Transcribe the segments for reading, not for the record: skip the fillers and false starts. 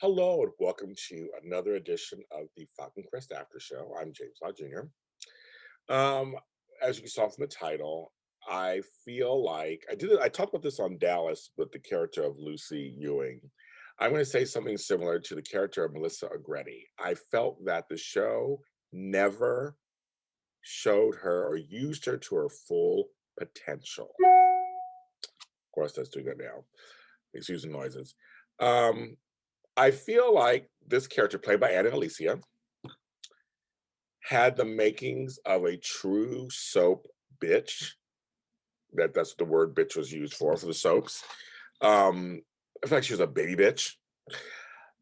Hello and welcome to another edition of the Falcon Crest Aftershow. I'm James Lott Jr. Um, as you saw from the title, I feel like I talked about this on Dallas with the character of Lucy Ewing. I'm going to say something similar to the character of Melissa Agretti. I felt that the show never showed her or used her to her full potential. Of course, that's doing it now. Excuse the noises. Um, I feel like this character, played by Anna Alicia, had the makings of a true soap bitch. That's what the word bitch was used for the soaps. In fact, she was a baby bitch.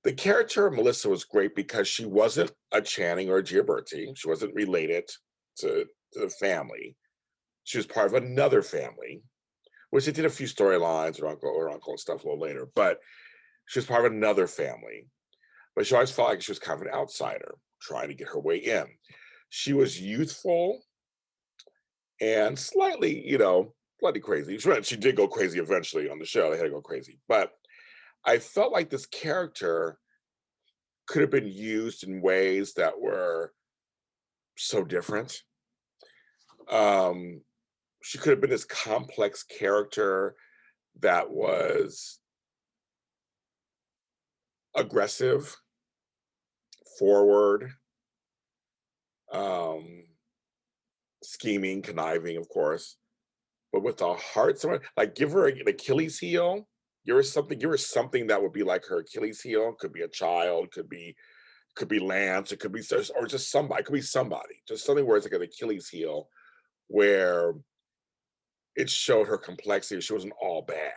The character of Melissa was great because she wasn't a Channing or a Gioberti. She wasn't related to the family. She was part of another family, which they did a few storylines or uncle and stuff a little later. But she was part of another family. But she always felt like she was kind of an outsider, trying to get her way in. She was youthful and slightly, slightly crazy. She did go crazy eventually on the show. They had to go crazy. But I felt like this character could have been used in ways that were so different. Um, she could have been this complex character that was aggressive, forward, um, scheming, conniving, of course, but with a heart. Someone like give her an Achilles heel. Give her something that would be like her Achilles heel. Could be a child. Could be Lance. It could be or just somebody. It could be somebody. Just something where it's like an Achilles heel, where it showed her complexity. She wasn't all bad.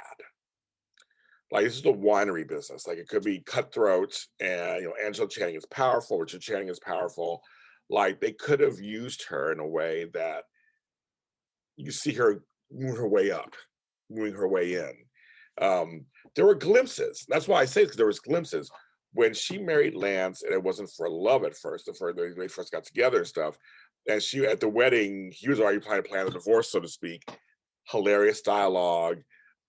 Like this is the winery business. Like it could be cutthroat, and Angela Channing is powerful. Richard Channing is powerful. Like they could have used her in a way that you see her move her way up, moving her way in. There were glimpses. That's why I say it, because there was glimpses when she married Lance, and it wasn't for love at first. They first got together and stuff. And she at the wedding, he was already trying to plan the divorce, so to speak. Hilarious dialogue.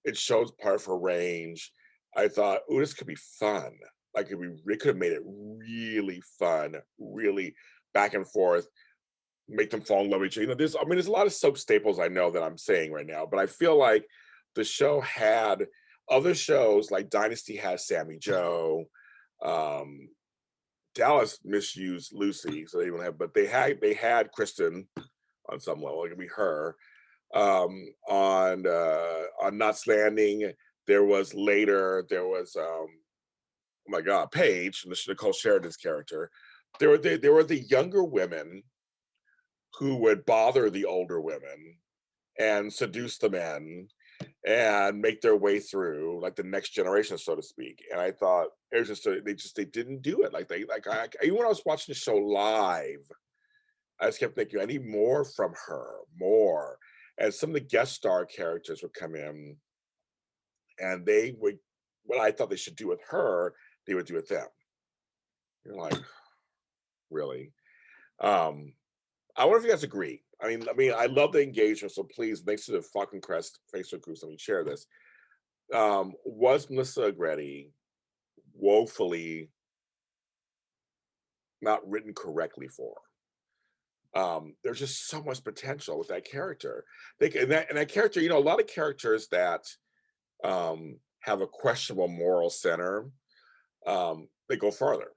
It shows part of her range. I thought, oh, this could be fun. Like it could have made it really fun, really back and forth, make them fall in love with each other. There's a lot of soap staples I know that I'm saying right now, but I feel like the show had other shows like Dynasty has Sammy Joe. Um, Dallas misused Lucy, so they don't have, but they had Kristen on some level. It could be her. On Knots Landing, there was oh my god, Paige, Nicole Sheridan's character. There were the younger women who would bother the older women and seduce the men and make their way through like the next generation, so to speak. And I thought it was they didn't do it. Even when I was watching the show live, I just kept thinking I need more from her, more. And some of the guest star characters would come in, and they would what I thought they should do with her, they would do with them. You're like, really? Um, I wonder if you guys agree. I love the engagement. So please, thanks to the Falcon Crest Facebook groups, let me share this. Was Melissa Agretti woefully not written correctly for? There's just so much potential with that character. And that character, a lot of characters that have a questionable moral center, they go farther.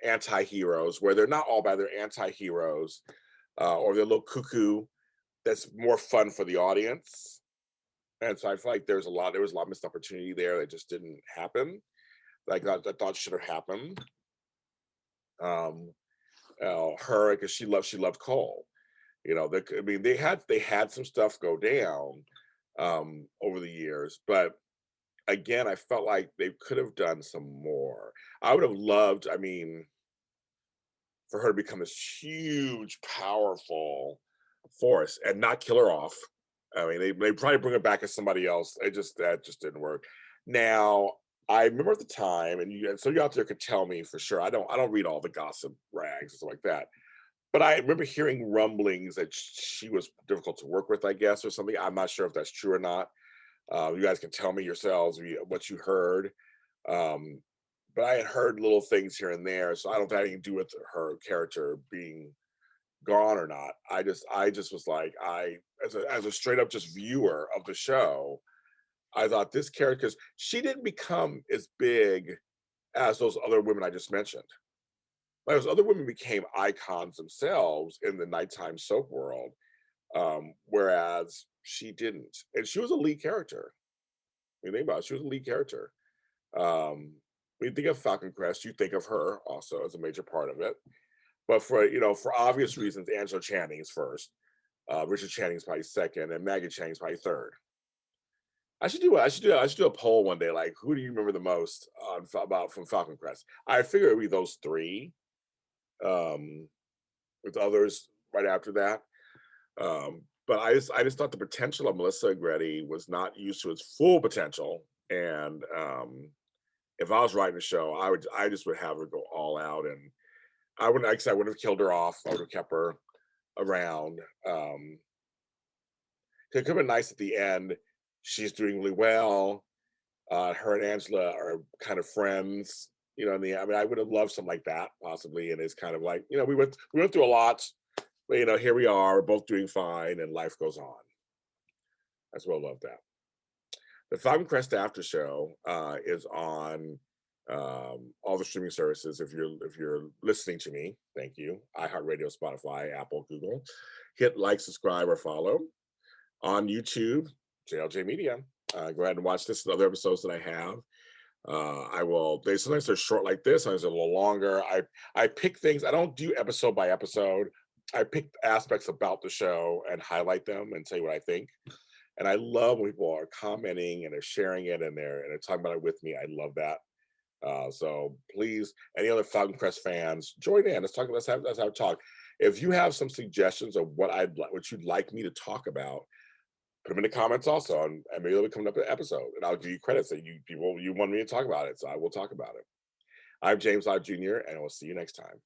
Anti-heroes, where they're not all bad, they're anti-heroes, or they're a little cuckoo. That's more fun for the audience. And so I feel like there was a lot of missed opportunity there that just didn't happen. Like I thought should have happened. Um, her because she loved Cole. They had some stuff go down over the years, but again, I felt like they could have done some more. I would have loved, for her to become this huge, powerful force and not kill her off. They probably bring her back as somebody else. That just didn't work. Now, I remember at the time, and so you out there could tell me for sure. I don't read all the gossip rags and stuff like that. But I remember hearing rumblings that she was difficult to work with, I guess, or something. I'm not sure if that's true or not. You guys can tell me yourselves what you heard. Um, but I had heard little things here and there, so I don't know if that had anything to do with her character being gone or not. I just was like, as a straight up just viewer of the show, I thought this character, 'cause she didn't become as big as those other women I just mentioned. Like, those other women became icons themselves in the nighttime soap world, whereas she didn't. And she was a lead character. When you think about it, she was a lead character. When you think of Falcon Crest, you think of her also as a major part of it. But for obvious reasons, Angela Channing is first. Richard Channing's probably second, and Maggie Chang's probably third. I should do a poll one day, like who do you remember the most about from Falcon Crest? I figure it'd be those three, um, with others right after that. But I just thought the potential of Melissa Agretti was not used to its full potential, and if I was writing the show, I just would have her go all out, and I wouldn't, like I said, I would have killed her off. I would have kept her around. It could have been nice at the end. She's doing really well. Her and Angela are kind of friends. I mean, I would have loved something like that possibly. And it's kind of like, we went through a lot, but here we are, we're both doing fine, and life goes on. That's what I love that. The Falcon Crest After Show is on all the streaming services. If you're listening to me, thank you. iHeartRadio, Spotify, Apple, Google. Hit like, subscribe, or follow on YouTube. JLJ Media. Go ahead and watch this and other episodes that I have. I will. Sometimes they're short like this. Sometimes they're a little longer. I pick things. I don't do episode by episode. I pick aspects about the show and highlight them and tell you what I think. And I love when people are commenting and they're sharing it and they're talking about it with me. I love that. So please, any other Falcon Crest fans, join in. Let's talk. Let's have a talk. If you have some suggestions of what you'd like me to talk about, put them in the comments also, and maybe they'll be coming up in an episode, and I'll give you credits that you want me to talk about it, so I will talk about it. I'm James Lott Jr., and I will see you next time.